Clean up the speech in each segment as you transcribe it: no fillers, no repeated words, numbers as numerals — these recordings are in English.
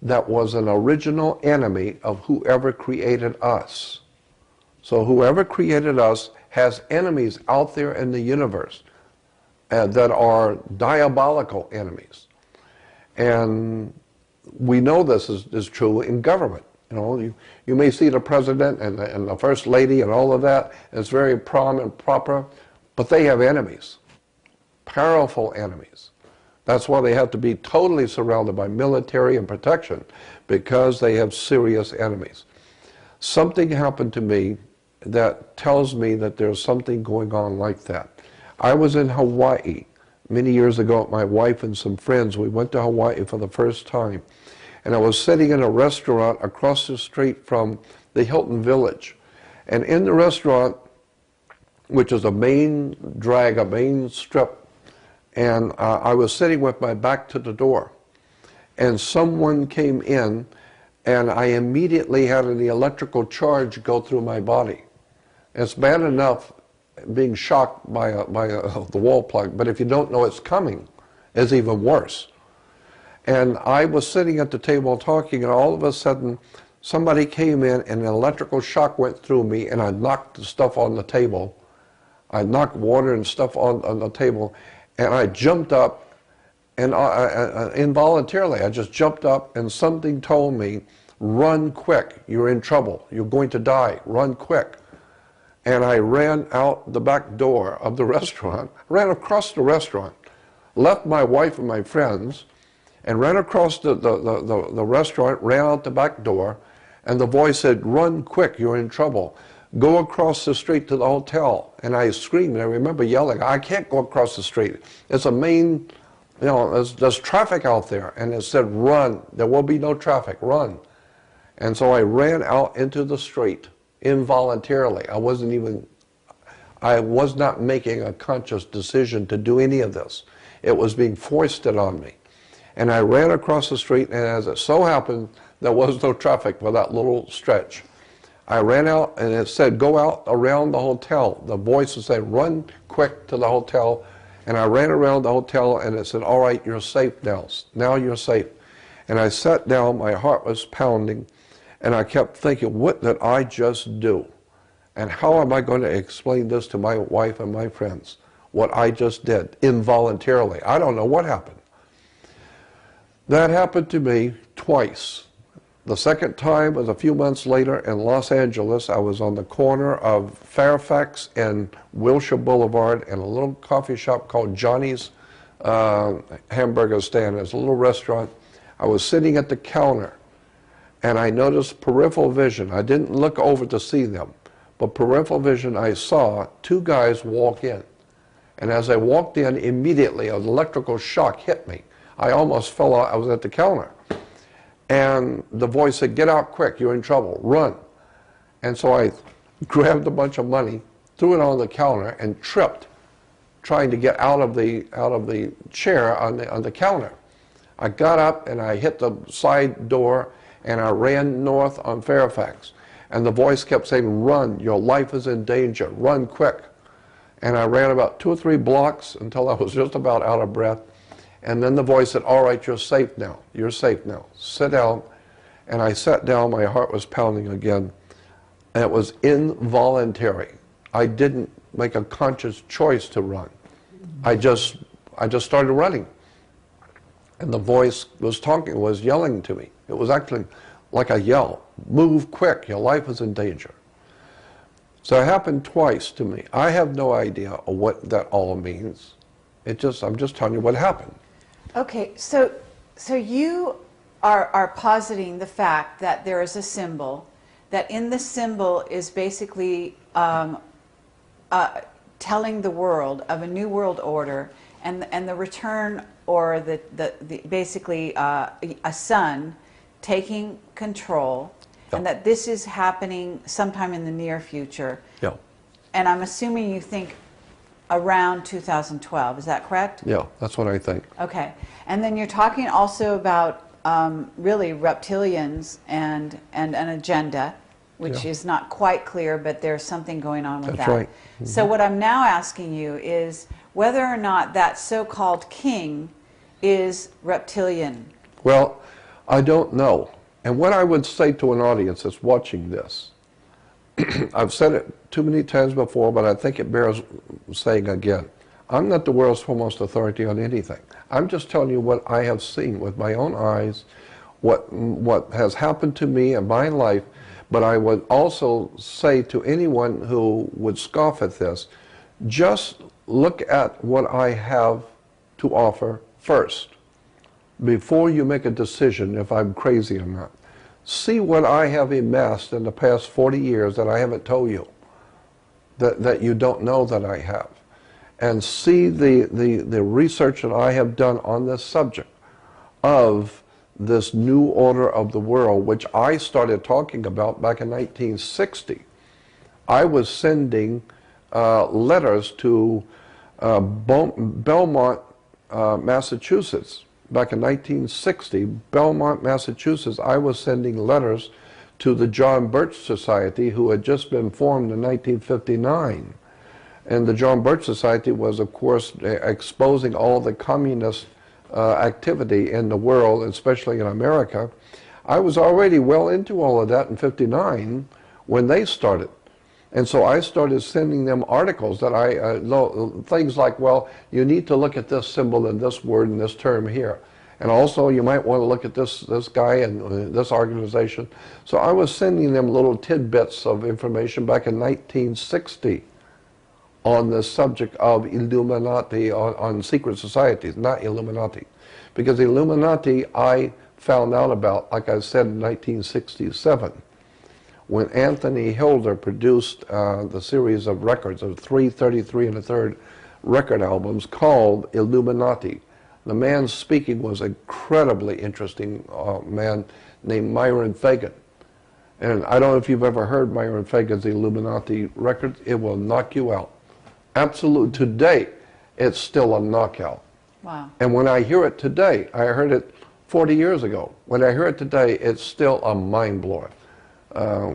that was an original enemy of whoever created us. So whoever created us has enemies out there in the universe that are diabolical enemies. And we know this is true in government. You know, you may see the president and the first lady and all of that, and it's very prom and proper, but they have enemies, powerful enemies. That's why they have to be totally surrounded by military and protection, because they have serious enemies. Something happened to me that tells me that there's something going on like that. I was in Hawaii many years ago with my wife and some friends. We went to Hawaii for the first time. And I was sitting in a restaurant across the street from the Hilton Village. And in the restaurant, which is a main drag, a main strip, and I was sitting with my back to the door. And someone came in, and I immediately had an electrical charge go through my body. It's bad enough being shocked by the wall plug, but if you don't know it's coming, it's even worse. And I was sitting at the table talking, and all of a sudden, somebody came in, and an electrical shock went through me, and I knocked the stuff on the table. I knocked water and stuff on the table, and I jumped up, and involuntarily, I just jumped up, and something told me, run quick, you're in trouble, you're going to die, run quick. And I ran out the back door of the restaurant, ran across the restaurant, left my wife and my friends, and ran across the restaurant, ran out the back door, and the voice said, run quick, you're in trouble. Go across the street to the hotel. And I screamed, and I remember yelling, I can't go across the street. It's a main, you know, there's traffic out there. And it said, run, there will be no traffic, run. And so I ran out into the street involuntarily. I was not making a conscious decision to do any of this. It was being foisted on me. And I ran across the street, and as it so happened, there was no traffic for that little stretch. I ran out, and it said, go out around the hotel. The voice said, run quick to the hotel. And I ran around the hotel, and it said, all right, you're safe now. Now you're safe. And I sat down, my heart was pounding, and I kept thinking, what did I just do? And how am I going to explain this to my wife and my friends? What I just did, involuntarily. I don't know what happened. That happened to me twice. The second time was a few months later in Los Angeles. I was on the corner of Fairfax and Wilshire Boulevard in a little coffee shop called Johnny's Hamburger Stand. It's a little restaurant. I was sitting at the counter, and I noticed peripheral vision. I didn't look over to see them, but peripheral vision, I saw two guys walk in. And as I walked in, immediately an electrical shock hit me. I almost fell out. I was at the counter. And the voice said, get out quick, you're in trouble, run. And so I grabbed a bunch of money, threw it on the counter, and tripped, trying to get out of the chair on the counter. I got up, and I hit the side door, and I ran north on Fairfax. And the voice kept saying, run, your life is in danger, run quick. And I ran about 2 or 3 blocks until I was just about out of breath. And then the voice said, all right, you're safe now. You're safe now. Sit down. And I sat down. My heart was pounding again. And it was involuntary. I didn't make a conscious choice to run. I just started running. And the voice was yelling to me. It was actually like a yell. Move quick. Your life is in danger. So it happened twice to me. I have no idea what that all means. I'm just telling you what happened. Okay, so you are positing the fact that there is a symbol, that in the symbol is basically telling the world of a new world order, and the return, or the basically a sun taking control, yeah. And that this is happening sometime in the near future. Yeah. And I'm assuming you think around 2012, is that correct? Yeah, that's what I think. Okay, and then you're talking also about really reptilians and an agenda, which is not quite clear, but there's something going on with That's that. right. Mm-hmm. So what I'm now asking you is whether or not that so-called king is reptilian. Well, I don't know. And what I would say to an audience that's watching this, I've said it too many times before, but I think it bears saying again. I'm not the world's foremost authority on anything. I'm just telling you what I have seen with my own eyes, what has happened to me in my life. But I would also say to anyone who would scoff at this, just look at what I have to offer first, before you make a decision if I'm crazy or not. See what I have amassed in the past 40 years that I haven't told you, that you don't know that I have. And see the research that I have done on this subject of this new order of the world, which I started talking about back in 1960. I was sending letters to Belmont, Massachusetts. Back in 1960, Belmont, Massachusetts, I was sending letters to the John Birch Society, who had just been formed in 1959. And the John Birch Society was, of course, exposing all the communist activity in the world, especially in America. I was already well into all of that in '59 when they started. And so I started sending them articles that things like, well, you need to look at this symbol and this word and this term here. And also you might want to look at this guy and this organization. So I was sending them little tidbits of information back in 1960 on the subject of Illuminati, on secret societies, not Illuminati. Because Illuminati I found out about, like I said, in 1967. When Anthony Hilder produced the series of records of 333 and a third record albums called Illuminati. The man speaking was an incredibly interesting man named Myron Fagan. And I don't know if you've ever heard Myron Fagan's Illuminati records. It will knock you out. Absolutely. Today, it's still a knockout. Wow. And when I hear it today, I heard it 40 years ago. When I hear it today, it's still a mind blower. I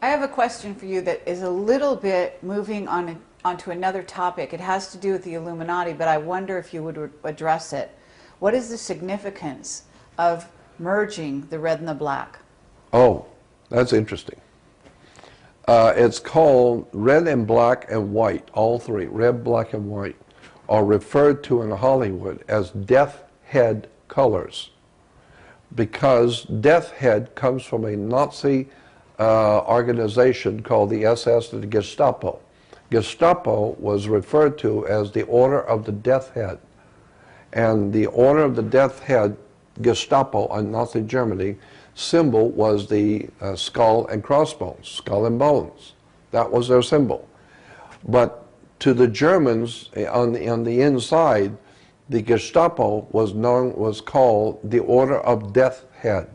have a question for you that is a little bit moving onto another topic. It has to do with the Illuminati, but I wonder if you would address it. What is the significance of merging the red and the black? Oh, that's interesting. It's called red and black and white, all three, red, black, and white, are referred to in Hollywood as death head colors, because death head comes from a Nazi organization called the SS, the Gestapo. Gestapo was referred to as the Order of the Death Head. And the Order of the Death Head, Gestapo in Nazi Germany, symbol was the skull and crossbones, skull and bones. That was their symbol. But to the Germans on the inside, the Gestapo was called the Order of Death Head.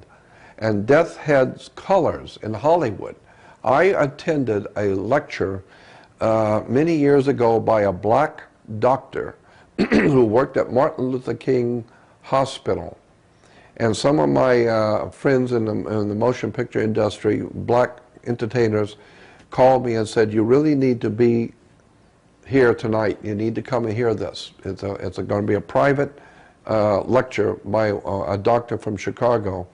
And Death Head's colors in Hollywood. I attended a lecture many years ago by a black doctor who worked at Martin Luther King Hospital. And some of my friends in the motion picture industry, black entertainers, called me and said, you really need to be here tonight. You need to come and hear this. It's going to be a private lecture by a doctor from Chicago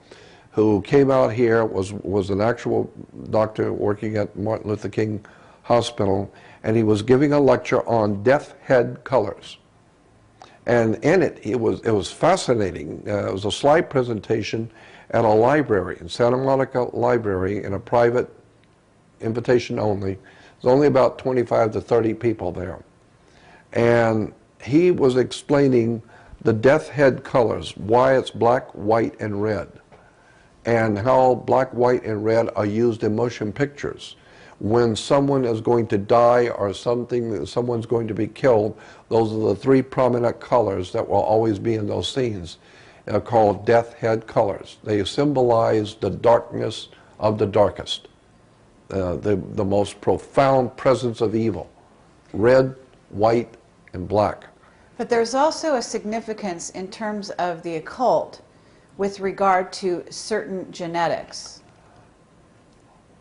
who came out here, was an actual doctor working at Martin Luther King Hospital, and he was giving a lecture on death head colors. And in it, it was fascinating. It was a slide presentation at a library, in Santa Monica Library, in a private invitation only. There's only about 25 to 30 people there. And he was explaining the death head colors, why it's black, white, and red, and how black, white, and red are used in motion pictures. When someone is going to die or someone's going to be killed, those are the three prominent colors that will always be in those scenes. They're called death head colors. They symbolize the darkness of the darkest, the most profound presence of evil. Red, white, and black. But there's also a significance in terms of the occult with regard to certain genetics.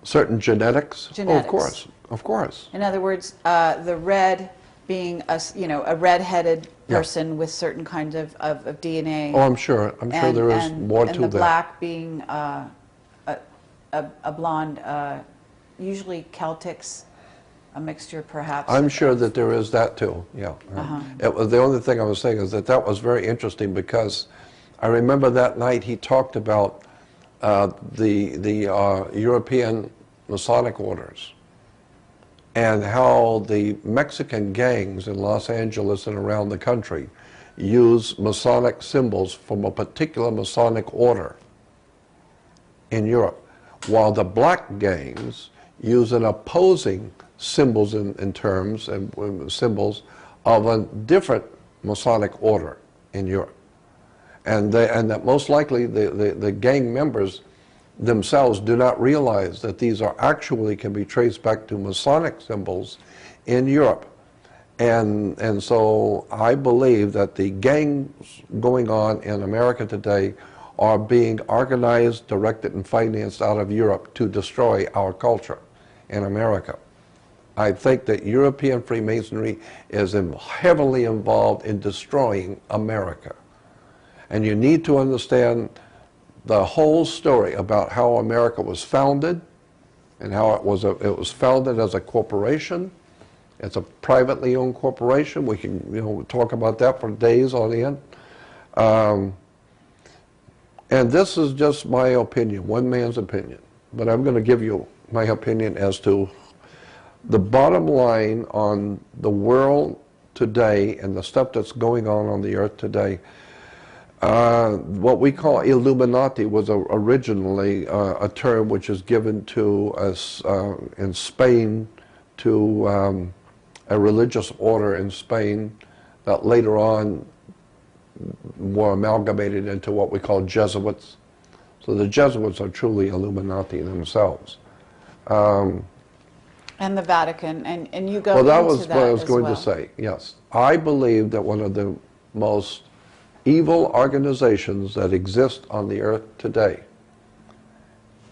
Certain genetics? Genetics. Oh, of course, of course. In other words, the red being a red-headed person with certain kinds of DNA. Oh, I'm sure. I'm sure there is more to that. And the black being a blonde, usually Celtics, a mixture perhaps. I'm sure that there is that too, yeah. The only thing I was saying is that that was very interesting, because I remember that night he talked about the European Masonic orders, and how the Mexican gangs in Los Angeles and around the country use Masonic symbols from a particular Masonic order in Europe, while the black gangs use an opposing symbols in terms and symbols of a different Masonic order in Europe. And that most likely the gang members themselves do not realize that these are actually can be traced back to Masonic symbols in Europe. And so I believe that the gangs going on in America today are being organized, directed, and financed out of Europe to destroy our culture in America. I think that European Freemasonry is heavily involved in destroying America. And you need to understand the whole story about how America was founded, and how it was founded as a corporation. It's a privately owned corporation. We can talk about that for days on end. And this is just my opinion, one man's opinion. But I'm going to give you my opinion as to the bottom line on the world today and the stuff that's going on the earth today. What we call Illuminati was originally a term which is given to us in Spain to a religious order in Spain that later on were amalgamated into what we call Jesuits. So the Jesuits are truly Illuminati themselves. And the Vatican, and you go well, that into was what I was going to say, yes. I believe that one of the most evil organizations that exist on the earth today,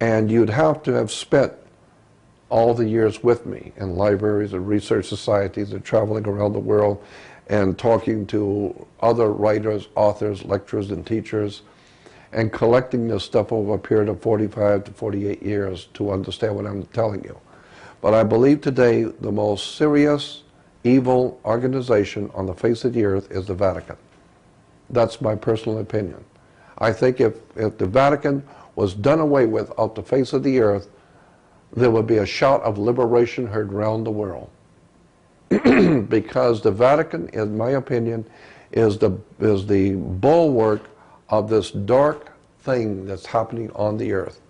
and you'd have to have spent all the years with me in libraries and research societies and traveling around the world and talking to other writers, authors, lecturers, and teachers, and collecting this stuff over a period of 45 to 48 years to understand what I'm telling you. But I believe today the most serious evil organization on the face of the earth is the Vatican. That's my personal opinion. I think if the Vatican was done away with off the face of the earth, there would be a shout of liberation heard around the world. Because the Vatican, in my opinion, is the bulwark of this dark thing that's happening on the earth.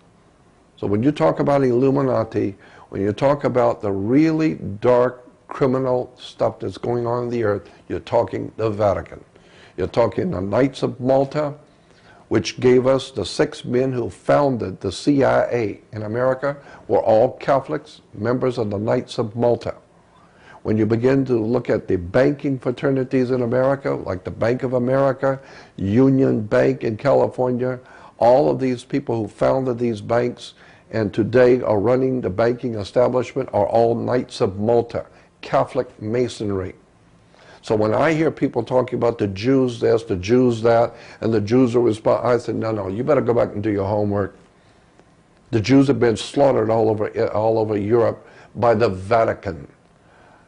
So when you talk about Illuminati, when you talk about the really dark criminal stuff that's going on in the earth, you're talking the Vatican. You're talking the Knights of Malta, which gave us the 6 men who founded the CIA in America, were all Catholics, members of the Knights of Malta. When you begin to look at the banking fraternities in America, like the Bank of America, Union Bank in California, all of these people who founded these banks and today are running the banking establishment are all Knights of Malta, Catholic Masonry. So when I hear people talking about the Jews this, the Jews that, and the Jews are responsible, I said, no, you better go back and do your homework. The Jews have been slaughtered all over Europe by the Vatican.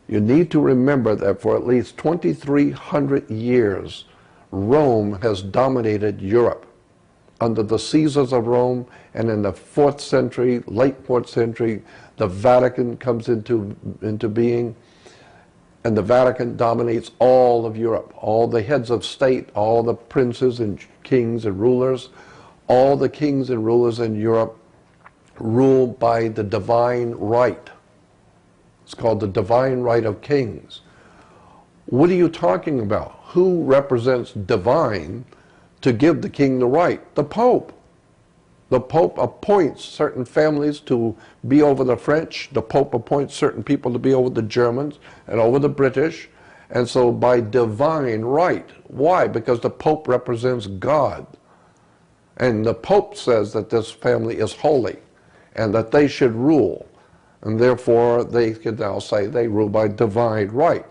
You need to remember that for at least 2,300 years, Rome has dominated Europe. Under the Caesars of Rome, and in the 4th century, late 4th century, the Vatican comes into being. And the Vatican dominates all of Europe. All the heads of state, all the princes and kings and rulers, all the kings and rulers in Europe rule by the divine right. It's called the divine right of kings. What are you talking about? Who represents divine to give the king the right? The Pope. The Pope appoints certain families to be over the French. The Pope appoints certain people to be over the Germans and over the British. And so by divine right. Why? Because the Pope represents God. And the Pope says that this family is holy and that they should rule. And therefore they can now say they rule by divine right.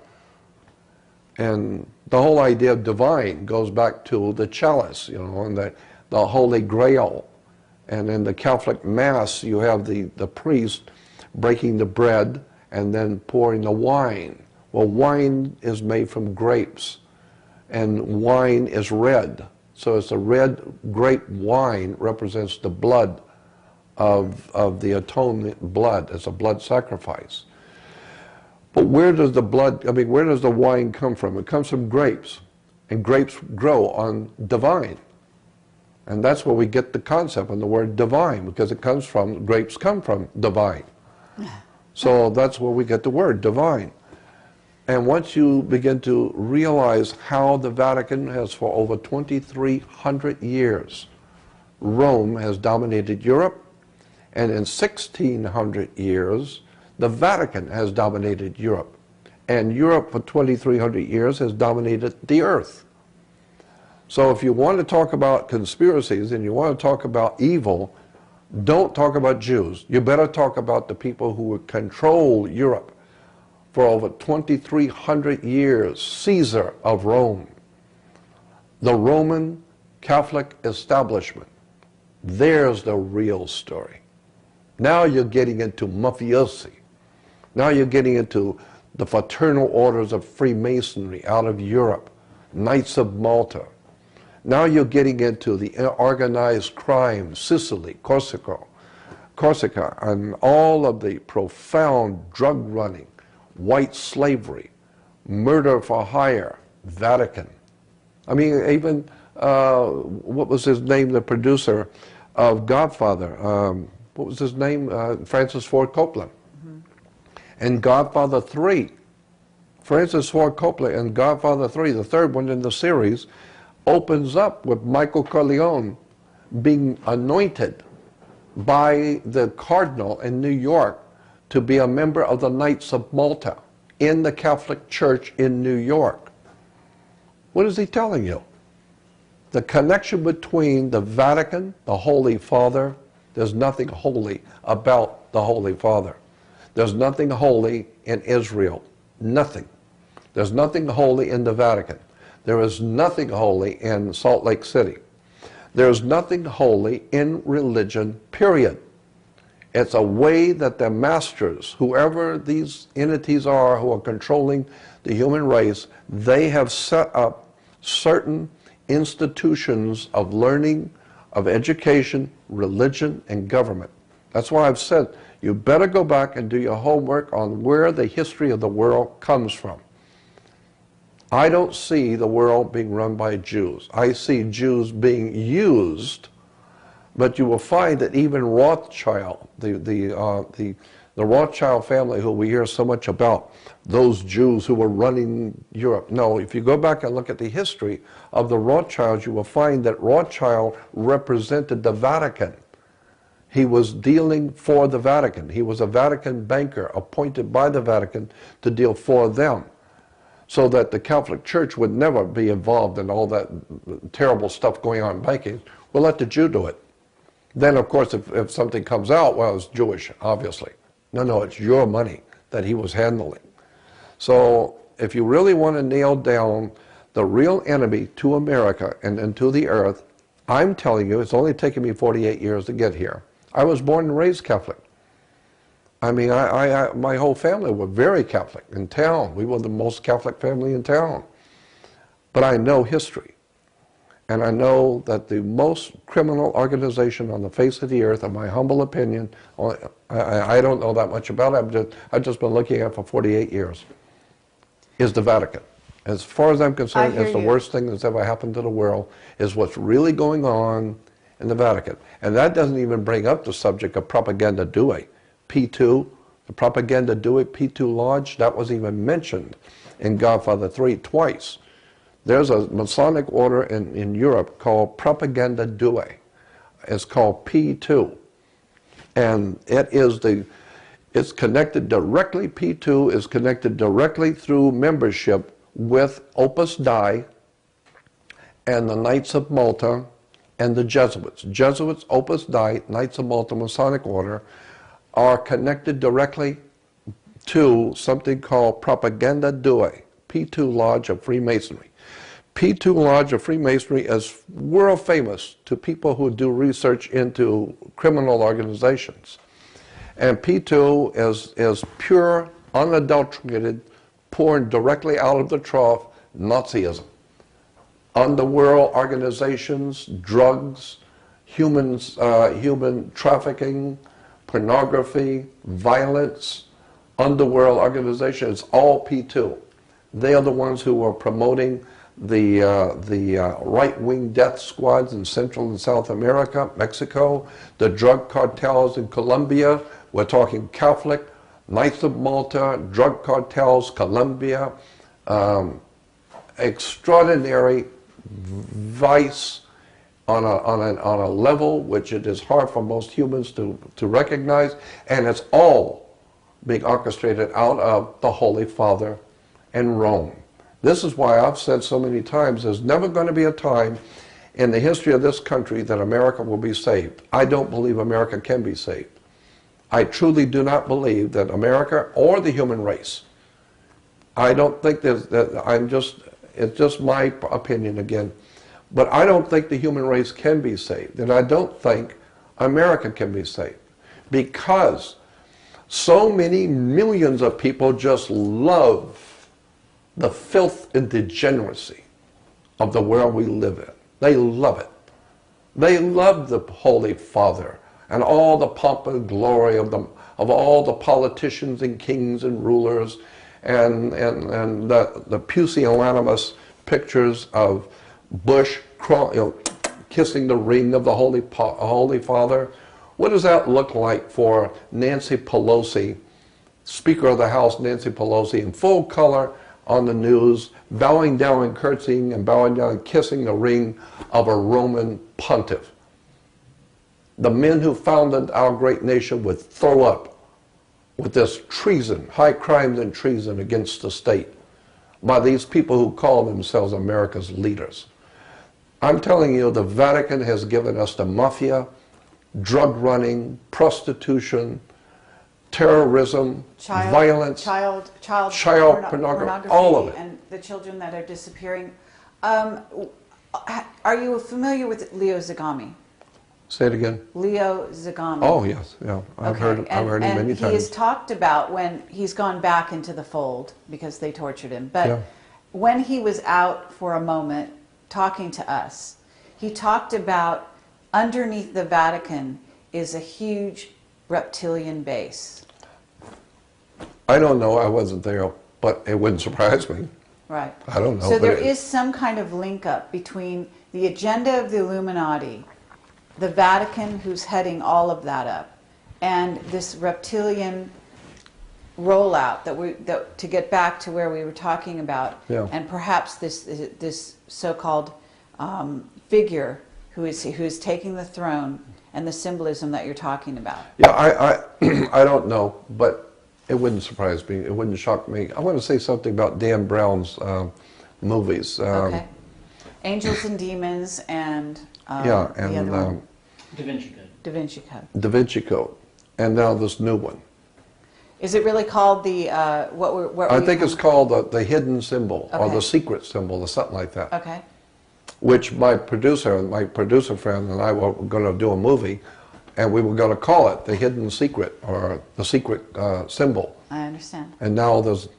And the whole idea of divine goes back to the chalice, you know, and the Holy Grail. And in the Catholic Mass, you have the priest breaking the bread and then pouring the wine. Well, wine is made from grapes, and wine is red. So it's a red grape wine represents the blood of the atonement blood. It's a blood sacrifice. But where does the where does the wine come from? It comes from grapes, and grapes grow on divine. And that's where we get the concept and the word divine, because it comes from, grapes come from divine. So that's where we get the word divine. And once you begin to realize how the Vatican has, for over 2,300 years, Rome has dominated Europe, and in 1,600 years, the Vatican has dominated Europe. And Europe for 2,300 years has dominated the earth. So if you want to talk about conspiracies and you want to talk about evil, don't talk about Jews. You better talk about the people who would control Europe for over 2,300 years, Caesar of Rome, the Roman Catholic establishment. There's the real story. Now you're getting into mafiosi. Now you're getting into the fraternal orders of Freemasonry out of Europe, Knights of Malta. Now you're getting into the organized crime, Sicily, Corsica, and all of the profound drug running, white slavery, murder for hire, Vatican. I mean, even, what was his name, the producer of Godfather? What was his name? Francis Ford Coppola. Mm-hmm. And Godfather 3. Francis Ford Coppola and Godfather 3, the third one in the series, opens up with Michael Corleone being anointed by the cardinal in New York to be a member of the Knights of Malta in the Catholic Church in New York. What is he telling you? The connection between the Vatican, the Holy Father, there's nothing holy about the Holy Father. There's nothing holy in Israel. Nothing. There's nothing holy in the Vatican. There is nothing holy in Salt Lake City. There's nothing holy in religion, period. It's a way that the masters, whoever these entities are who are controlling the human race, they have set up certain institutions of learning, of education, religion, and government. That's why I've said you better go back and do your homework on where the history of the world comes from. I don't see the world being run by Jews. I see Jews being used, but you will find that even Rothschild, the Rothschild family who we hear so much about, those Jews who were running Europe. No, if you go back and look at the history of the Rothschilds, you will find that Rothschild represented the Vatican. He was dealing for the Vatican. He was a Vatican banker appointed by the Vatican to deal for them, so that the Catholic Church would never be involved in all that terrible stuff going on in banking. We'll let the Jew do it. Then, of course, if something comes out, well, it's Jewish, obviously. No, it's your money that he was handling. So if you really want to nail down the real enemy to America and to the earth, I'm telling you, it's only taken me 48 years to get here. I was born and raised Catholic. I mean, my whole family were very Catholic in town. We were the most Catholic family in town. But I know history. And I know that the most criminal organization on the face of the earth, in my humble opinion, I don't know that much about it, I've just been looking at it for 48 years, is the Vatican. As far as I'm concerned, it's the worst thing that's ever happened to the world, is what's really going on in the Vatican. And that doesn't even bring up the subject of propaganda due. P2, the propaganda due, P2 Lodge, that was even mentioned in Godfather 3 twice. There's a Masonic order in Europe called Propaganda Due. It's called P2. And it's connected directly, P2 is connected directly through membership with Opus Dei and the Knights of Malta and the Jesuits. Jesuits, Opus Dei, Knights of Malta, Masonic order are connected directly to something called Propaganda Due, P2 Lodge of Freemasonry. P2 Lodge of Freemasonry is world famous to people who do research into criminal organizations. And P2 is pure, unadulterated, poured directly out of the trough, Nazism. Underworld organizations, drugs, human trafficking, pornography, violence, underworld organizations, all P2. They are the ones who are promoting the right-wing death squads in Central and South America, Mexico, the drug cartels in Colombia. We're talking Catholic, Knights of Malta, drug cartels, Colombia, extraordinary vice on a level which it is hard for most humans to recognize, and it's all being orchestrated out of the Holy Father and Rome. This is why I've said so many times, there's never going to be a time in the history of this country that America will be saved. I don't believe America can be saved. I truly do not believe that America or the human race, I don't think it's just my opinion again, but I don't think the human race can be saved, and I don't think America can be saved, because so many millions of people just love the filth and degeneracy of the world we live in. They love it. They love the Holy Father and all the pomp and glory of all the politicians and kings and rulers and the pusillanimous pictures of Bush kissing the ring of the Holy Father. What does that look like for Nancy Pelosi, Speaker of the House Nancy Pelosi, in full color on the news, bowing down and curtsying and bowing down and kissing the ring of a Roman pontiff? The men who founded our great nation would throw up with this treason, high crimes and treason against the state by these people who call themselves America's leaders. I'm telling you, the Vatican has given us the mafia, drug running, prostitution, terrorism, violence, child pornography, all of it. And the children that are disappearing. Are you familiar with Leo Zagami? Say it again. Leo Zagami. Oh yes, yeah. I've heard him many times. He has talked about when he's gone back into the fold because they tortured him. But when he was out for a moment talking to us, he talked about underneath the Vatican is a huge reptilian base. I don't know. I wasn't there, but it wouldn't surprise me. Right. I don't know. So there is some kind of link up between the agenda of the Illuminati, the Vatican, who's heading all of that up, and this reptilian rollout that to get back to where we were talking about, and perhaps this so-called figure who is taking the throne and the symbolism that you're talking about. Yeah, I don't know, but it wouldn't surprise me. It wouldn't shock me. I want to say something about Dan Brown's movies. Okay. Angels and Demons and the other one. Da Vinci Code. Da Vinci Code. Da Vinci Code, and now this new one. Is it really called the I think it's called the hidden symbol, or the secret symbol, or something like that. Okay. Which my producer friend and I were going to do a movie, and we were going to call it the hidden secret, or the secret symbol. I understand. And now there's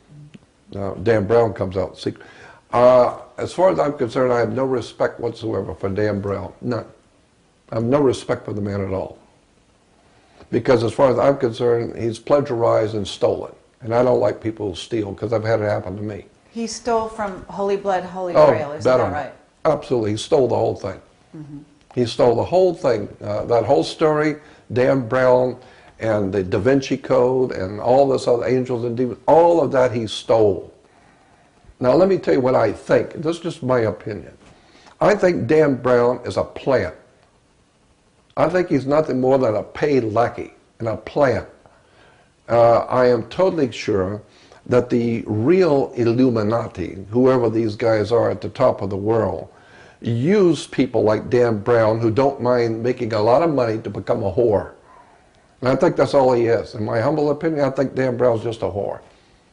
Dan Brown comes out. As far as I'm concerned, I have no respect whatsoever for Dan Brown. None. I have no respect for the man at all. Because as far as I'm concerned, he's plagiarized and stolen. And I don't like people who steal, because I've had it happen to me. He stole from Holy Blood, Holy Grail, isn't that right? Absolutely. He stole the whole thing. Mm-hmm. He stole the whole thing. That whole story, Dan Brown and the Da Vinci Code and all this other angels and demons, all of that he stole. Now let me tell you what I think. This is just my opinion. I think Dan Brown is a plant. I think he's nothing more than a paid lackey and a plant. I am totally sure that the real Illuminati, whoever these guys are at the top of the world, use people like Dan Brown who don't mind making a lot of money to become a whore. And I think that's all he is. In my humble opinion, I think Dan Brown's just a whore.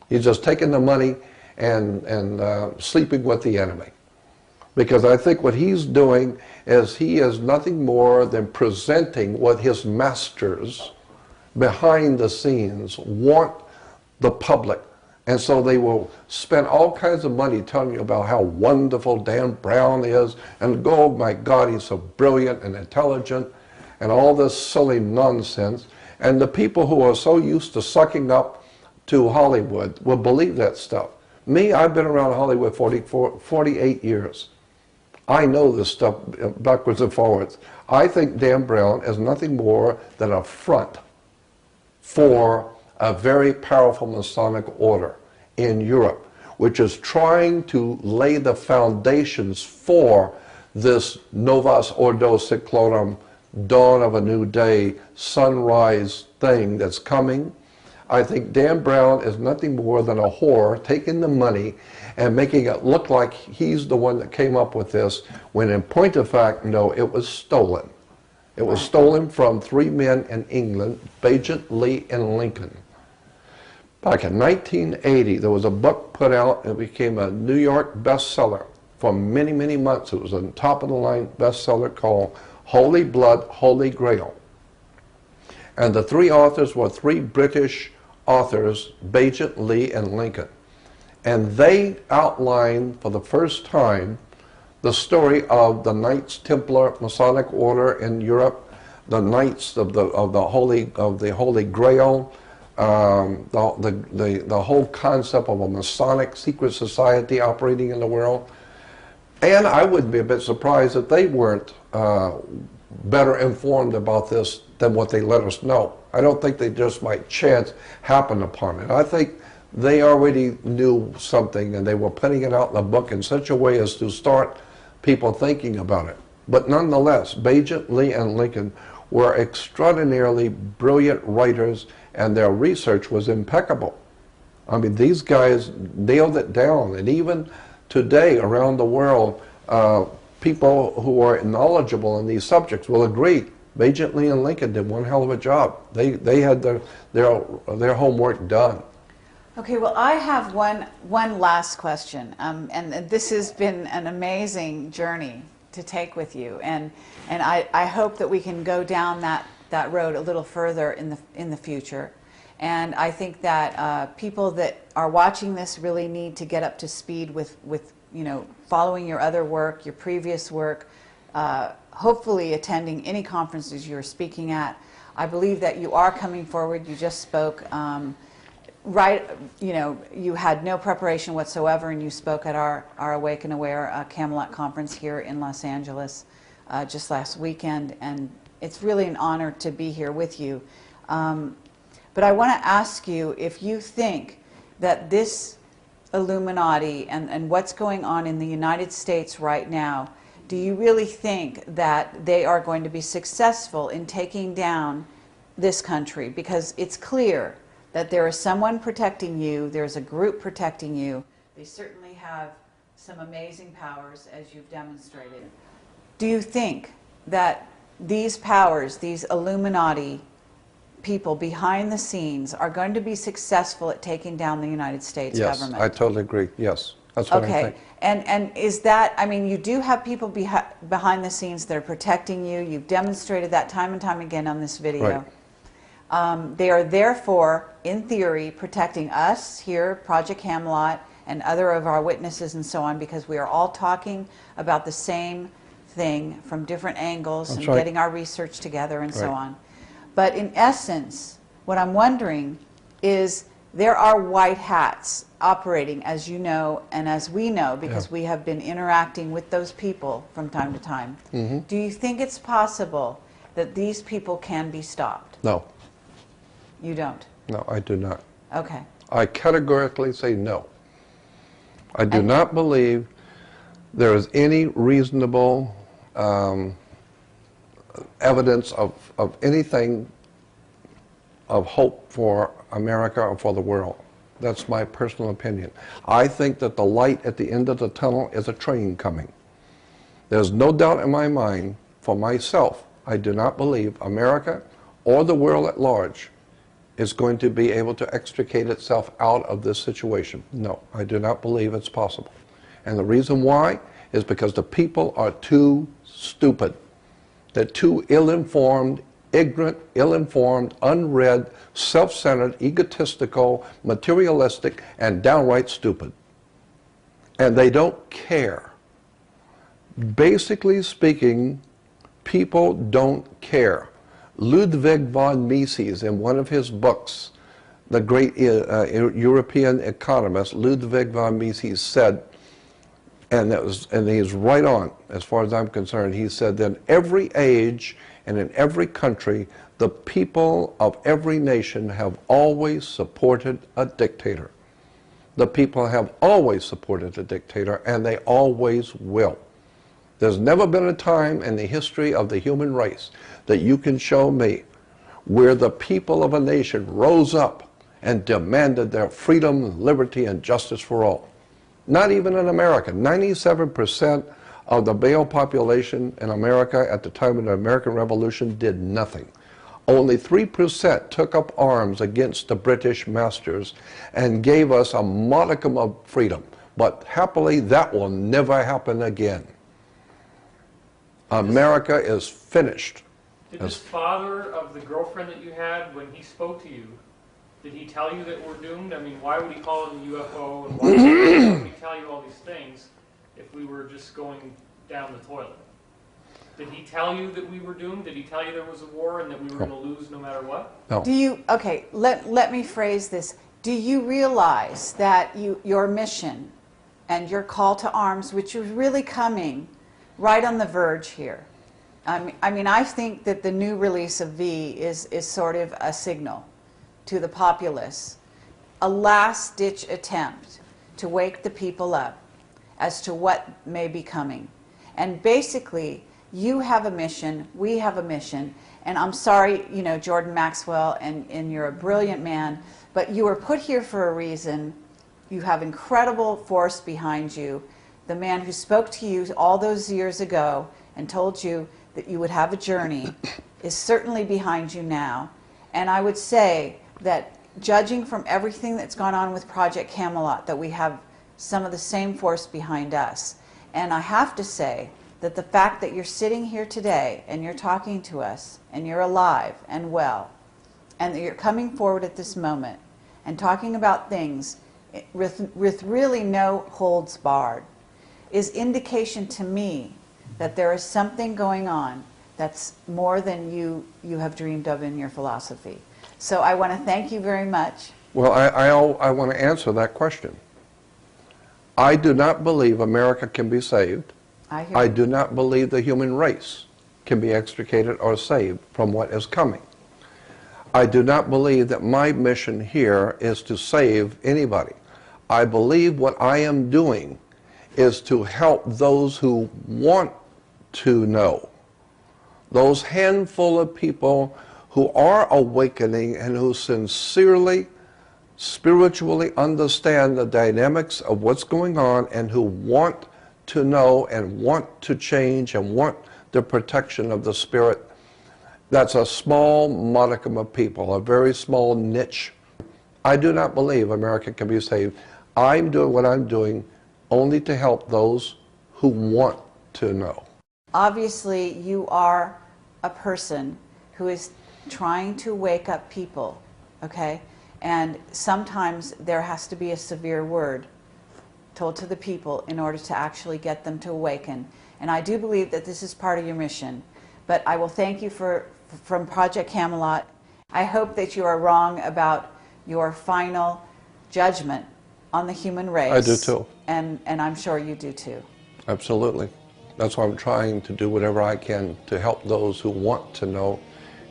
He's just taking the money and sleeping with the enemy. Because I think what he's doing is he is nothing more than presenting what his masters behind the scenes want the public. And so they will spend all kinds of money telling you about how wonderful Dan Brown is, and oh my God, he's so brilliant and intelligent, and all this silly nonsense. And the people who are so used to sucking up to Hollywood will believe that stuff. Me, I've been around Hollywood 48 years. I know this stuff backwards and forwards. I think Dan Brown is nothing more than a front for a very powerful Masonic order in Europe, which is trying to lay the foundations for this Novus Ordo Seclorum, dawn of a new day, sunrise thing that's coming. I think Dan Brown is nothing more than a whore taking the money and making it look like he's the one that came up with this, when in point of fact, no, it was stolen. It was stolen from three men in England, Bagent, Lee, and Lincoln. Back in 1980, there was a book put out, and it became a New York bestseller. For many, many months, it was a top-of-the-line bestseller called Holy Blood, Holy Grail. And the three authors were three British authors, Bagent, Lee, and Lincoln. And they outlined for the first time the story of the Knights Templar Masonic Order in Europe, the Knights of the Holy Grail, the whole concept of a Masonic secret society operating in the world. And I wouldn't be a bit surprised if they weren't better informed about this than what they let us know. I don't think they just might chance happen upon it. I think they already knew something, and they were putting it out in the book in such a way as to start people thinking about it. But nonetheless, Bagent, Lee, and Lincoln were extraordinarily brilliant writers, and their research was impeccable. I mean, these guys nailed it down, and even today around the world, people who are knowledgeable in these subjects will agree Bagent, Lee, and Lincoln did one hell of a job. They had their homework done. Okay, well, I have one last question, and this has been an amazing journey to take with you, and I hope that we can go down that road a little further in the future. And I think that people that are watching this really need to get up to speed with following your other work, your previous work, hopefully attending any conferences you're speaking at. I believe that you are coming forward. You just spoke. You had no preparation whatsoever, and you spoke at our Awake and Aware Camelot conference here in Los Angeles just last weekend, and it's really an honor to be here with you. But I want to ask you if you think that this Illuminati and what's going on in the United States right now, do you really think that they are going to be successful in taking down this country? Because it's clear that there is someone protecting you, there's a group protecting you. They certainly have some amazing powers, as you've demonstrated. Do you think that these powers, these Illuminati people behind the scenes, are going to be successful at taking down the United States government? Yes, I totally agree. Yes, that's what I think. And is that, I mean, you do have people behind the scenes that are protecting you. You've demonstrated that time and time again on this video. Right. They are therefore, in theory, protecting us here, Project Camelot, and other of our witnesses and so on, because we are all talking about the same thing from different angles. That's and right. Getting our research together and so on. But in essence, what I'm wondering is there are white hats operating, as you know, and as we know, because we have been interacting with those people from time to time. Mm-hmm. Do you think it's possible that these people can be stopped? No. You don't? No, I do not. Okay. I categorically say no. I do not believe there is any reasonable evidence of anything of hope for America or for the world. That's my personal opinion. I think that the light at the end of the tunnel is a train coming. There's no doubt in my mind, for myself, I do not believe America or the world at large is going to be able to extricate itself out of this situation. No, I do not believe it's possible. And the reason why is because the people are too stupid. They're too ill-informed, ignorant, ill-informed, unread, self-centered, egotistical, materialistic, and downright stupid. And they don't care. Basically speaking, people don't care. Ludwig von Mises, in one of his books, the great European economist Ludwig von Mises said, and he's right on as far as I'm concerned, he said that in every age and in every country, the people of every nation have always supported a dictator. The people have always supported a dictator, and they always will. There's never been a time in the history of the human race that you can show me where the people of a nation rose up and demanded their freedom, liberty, and justice for all. Not even in America. 97% of the male population in America at the time of the American Revolution did nothing. Only 3% took up arms against the British masters and gave us a modicum of freedom. But happily, that will never happen again. America is finished. Did this father of the girlfriend that you had, when he spoke to you, did he tell you that we're doomed? I mean, why would he call it a UFO, and why would he tell you all these things if we were just going down the toilet? Did he tell you that we were doomed? Did he tell you there was a war and that we were going to lose no matter what? No. Do you, okay, let me phrase this. Do you realize that your mission and your call to arms, which is really coming right on the verge here? I mean, I think that the new release of V is sort of a signal to the populace, a last-ditch attempt to wake the people up as to what may be coming. And basically, you have a mission, we have a mission, and I'm sorry, you know, Jordan Maxwell, and you're a brilliant man, but you were put here for a reason. You have incredible force behind you. The man who spoke to you all those years ago and told you that you would have a journey is certainly behind you now. And I would say that judging from everything that's gone on with Project Camelot, that we have some of the same force behind us. And I have to say that the fact that you're sitting here today and you're talking to us and you're alive and well, and that you're coming forward at this moment and talking about things with really no holds barred is indication to me that there is something going on that's more than you have dreamed of in your philosophy. So I want to thank you very much. Well, I want to answer that question. I do not believe America can be saved. I do not believe the human race can be extricated or saved from what is coming. I do not believe that my mission here is to save anybody. I believe what I am doing is to help those who want to know, those handful of people who are awakening and who sincerely, spiritually understand the dynamics of what's going on and who want to know and want to change and want the protection of the spirit. That's a small modicum of people, a very small niche. I do not believe America can be saved. I'm doing what I'm doing only to help those who want to know. Obviously, you are a person who is trying to wake up people, okay? And sometimes there has to be a severe word told to the people in order to actually get them to awaken. And I do believe that this is part of your mission. But I will thank you from Project Camelot. I hope that you are wrong about your final judgment on the human race. I do too. And I'm sure you do too. Absolutely. That's why I'm trying to do whatever I can to help those who want to know,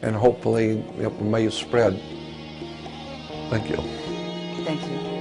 and hopefully it may spread. Thank you. Thank you.